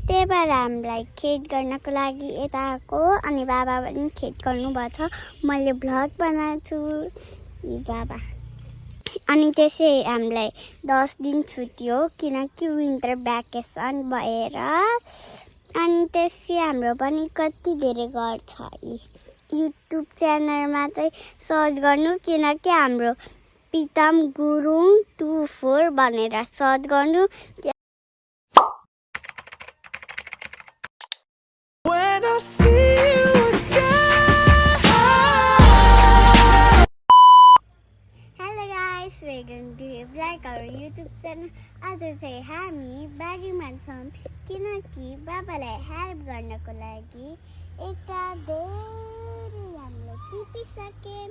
त्यही भएर हामीलाई खेत गर्नको लागि यता आएको अनि बाबा पनि खेत गर्नुभएको छ। मैले भ्लग बनाउँछु बाबा। अनि त्यसै हामीलाई 10 दिन छुट्टी हो किनकि विन्टर भ्याकेसन भएर। अनि त्यसै हाम्रो पनि कति धेरै घर छ। युट्युब च्यानलमा चाहिँ सर्च गर्नु किनकि हाम्रो प्रितम गुरुङ 24 भनेर सर्च गर्नु। युट्युब च्यानल आज चाहिँ हामी बारीमा छौँ किनकि बाबालाई हेल्प गर्नको लागि यता धेरै हामीले टिपिसक्यौँ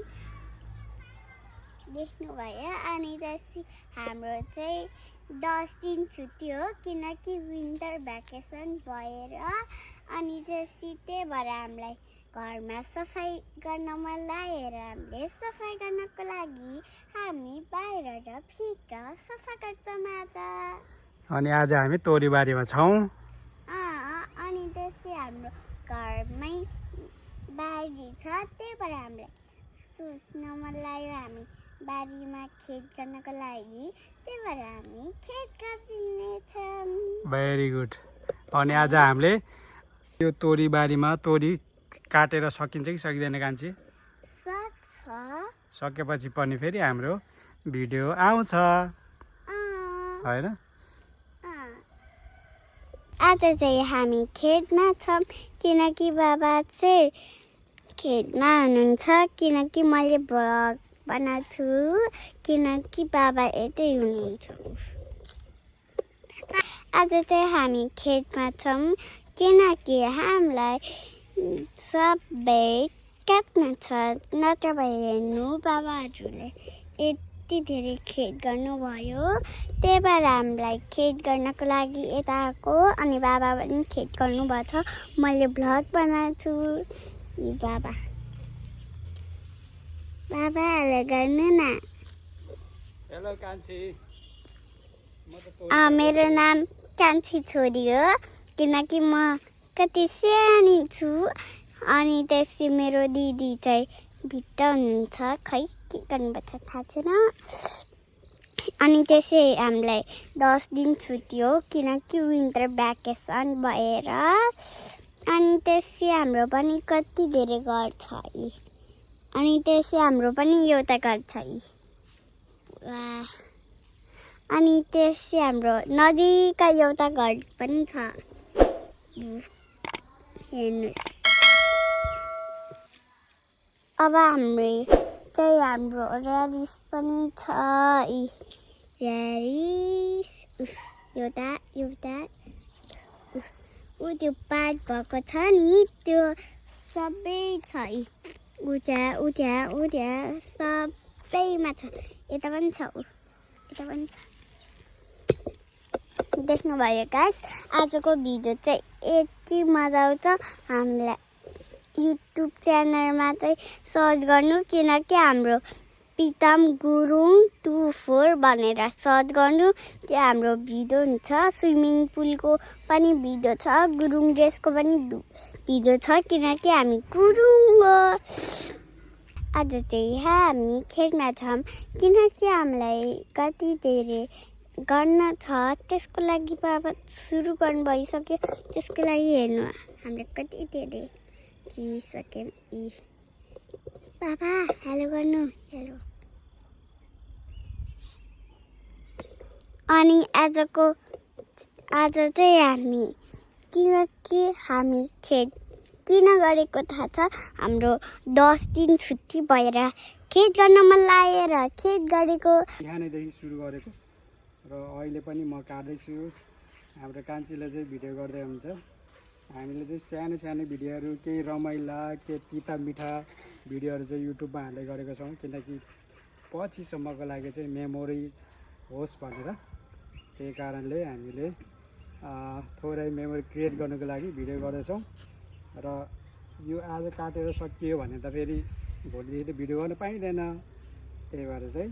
देख्नुभयो। अनि त्यसै हाम्रो चाहिँ 10 दिन छुट्टी हो किनकि विन्टर भ्याकेसन भएर। अनि त्यसै त्यही भएर हामीलाई घरमा सफाइ गर्न मन लागेर हामीले सफाइ गर्नको लागि हामी बाहिर र भित्र सफा गर्छौँ आज। अनि आज हामी तोरीबारीमा छौँ। अनि त्यसै हाम्रो घरमै बारी छ त्यही भएर हामीलाई सोच्न मन लाग्यो हामी बारीमा खेत गर्नको लागि। त्यही भएर हामी खेत गरिनेछौँ। Very good. अनि आज हामीले यो तोरीबारीमा तोरी काटेर सकिन्छ कि सकिँदैन कान्छी? सकेपछि पनि फेरि हाम्रो भिडियो आउँछ हैन? आज चाहिँ हामी खेतमा छौँ किनकि बाबा चाहिँ खेतमा हुनुहुन्छ किनकि मैले भ्लग बनाउँछु किनकि बाबा यतै हुनुहुन्छ। आज चाहिँ हामी खेतमा छौँ किनकि हामीलाई सबै काट्न छ। नत्र भए हेर्नु बाबाहरूले यति धेरै खेत गर्नुभयो त्यही भएर हामीलाई खेत गर्नको लागि यता आएको अनि बाबा पनि खेत गर्नुभएको छ। मैले भ्लग बनाउँछु बाबा। बाबाहरूले गर्नु न। हेलो कान्छी। मेरो नाम कान्छी छोरी हो किनकि म कति सानो छु। अनि त्यसै मेरो दिदी चाहिँ भित्र हुनुहुन्छ खै के गर्नुपर्छ थाहा छैन। अनि त्यसै हामीलाई 10 दिन छुट्टी हो किनकि विन्टर भ्याकेसन भएर। अनि त्यसै हाम्रो पनि कति धेरै घर छ। अनि त्यसै हाम्रो पनि एउटा घर छ। अनि त्यसै हाम्रो नदीका एउटा घर पनि छ हेर्नुहोस्। अब हाम्रो र्यारिस पनि छ। र्यारिस एउटा त्यो पात भएको छ नि त्यो सबै छ। उता सबैमा छ। यता पनि छ यता पनि छ। देख्नुभयो गाइस आजको भिडियो चाहिँ यति मजा आउँछ। हामीलाई युट्युब च्यानलमा चाहिँ सर्च गर्नु किनकि हाम्रो प्रितम गुरुङ 24 भनेर सर्च गर्नु। त्यो हाम्रो भिडियो हुन्छ। स्विमिङ पुलको पनि भिडियो छ। गुरुङ ड्रेसको पनि भिडियो छ किनकि हामी गुरुङ हो। आज चाहिँ हामी खेतमा छौँ किनकि हामीलाई कति धेरै गर्न छ त्यसको लागि बाबा सुरु गर्नु भइसक्यो। त्यसको लागि हेर्नु हामीले कति धेरै दिइसक्यौँ। बाबा हेलो गर्नु हेलो। अनि आज चाहिँ हामी किनकि हामी खेत किन गरेको थाहा छ? हाम्रो 10 दिन छुट्टी भएर खेत गर्न मन लागेर खेत गरेको। बिहानैदेखि सुरु गरेको र अहिले पनि म काट्दैछु। हाम्रो कान्छीले चाहिँ भिडियो गर्दै हुन्छ। हामीले चाहिँ सानो भिडियोहरू केही रमाइला केही पिता मिठा भिडियोहरू चाहिँ युट्युबमा हाल्दै गरेको छौँ किनकि पछिसम्मको लागि चाहिँ मेमोरिज होस् भनेर। त्यही कारणले हामीले थोरै मेमोरी क्रिएट गर्नको लागि भिडियो गर्दैछौँ। र यो आज काटेर सकियो भने त फेरि भोलिदेखि त भिडियो गर्न पाइँदैन। त्यही भएर चाहिँ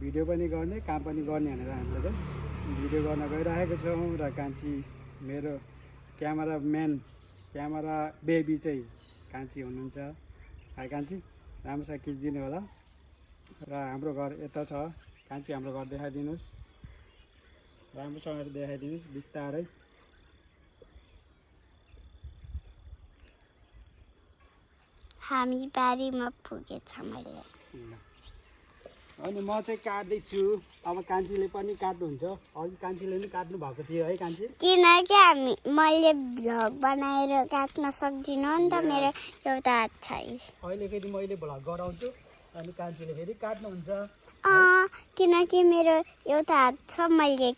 भिडियो पनि गर्ने काम पनि गर्ने भनेर हामीले चाहिँ भिडियो गर्न गइरहेको छौँ। र कान्छी मेरो क्यामेराम्यान क्यामेरा बेबी चाहिँ कान्छी हुनुहुन्छ। हाई कान्छी, राम्रोसँग खिचिदिनु होला। र हाम्रो घर यता छ। कान्छी हाम्रो घर देखाइदिनुहोस्, राम्रोसँग देखाइदिनुहोस् बिस्तारै। हामी बारीमा पुगेछ मैले। अनि म चाहिँ काट्दैछु। अब कान्छीले पनि काट्नुहुन्छ। अघि कान्छीले पनि काट्नु भएको थियो है कान्छी? किनकि मैले भ्लग बनाएर काट्न सक्दिनँ नि त, मेरो एउटा हात छैन। अहिले फेरि मैले भ्लग गराउँछु अनि कान्छीले फेरि काट्नुहुन्छ। किनकि मेरो एउटा हात छ, मैले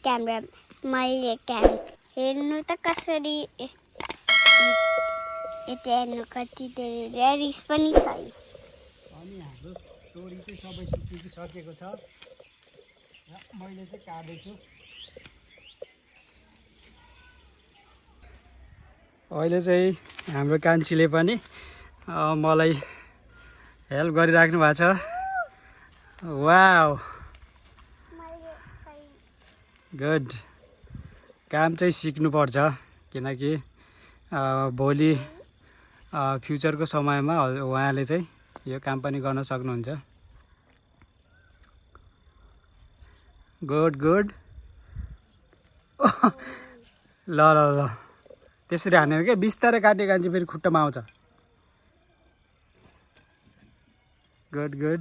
हेर्नु त कसरी यति हेर्नु कति धेरै रिस पनि छ। अनि हाम्रो स्टोरी चाहिँ सबै सिकिसकेको छ। मैले चाहिँ काट्दैछु। अहिले चाहिँ हाम्रो कान्छीले पनि मलाई हेल्प गरिराख्नु भएको छ। Wow, good. काम चाहिँ सिक्नुपर्छ, किनकि भोलि फ्युचरको समयमा उहाँले चाहिँ यो काम पनि गर्न सक्नुहुन्छ। Good good. ल ल ल, त्यसरी हानेर क्या बिस्तारै काटे कान्छी, फेरि खुट्टामा आउँछ। Good good.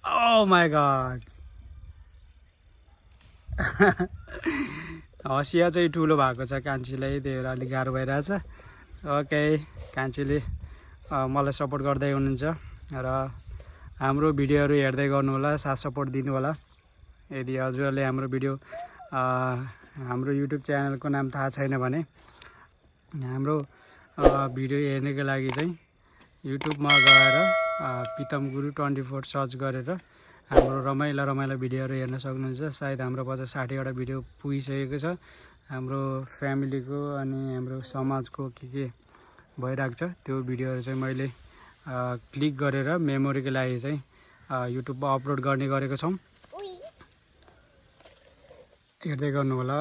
Oh my God. हँसिया चाहिँ ठुलो भएको छ कान्छीलाई, त्यही भएर अलिक गाह्रो भइरहेछ। ओके, कान्छीले मलाई सपोर्ट गर्दै हुनुहुन्छ र हाम्रो भिडियोहरू हेर्दै गर्नु होला, साथ सपोर्ट दिनु होला। यदि हजुरहरूले हाम्रो भिडियो हाम्रो युट्युब च्यानलको नाम थाहा छैन भने हाम्रो भिडियो हेर्नको लागि चाहिँ युट्युबमा गएर पितम गुरु 24 सर्च गरेर हाम्रो रमाइलो भिडियोहरू हेर्न सक्नुहुन्छ। सायद हाम्रो 50-60वटा भिडियो पुगिसकेको छ। हाम्रो फ्यामिलीको अनि हाम्रो समाजको के भइरहेको छ त्यो भिडियोहरू चाहिँ मैले क्लिक गरेर मेमोरीको लागि चाहिँ युट्युबमा अपलोड गर्ने गरेको छौँ। हेर्दै गर्नु होला।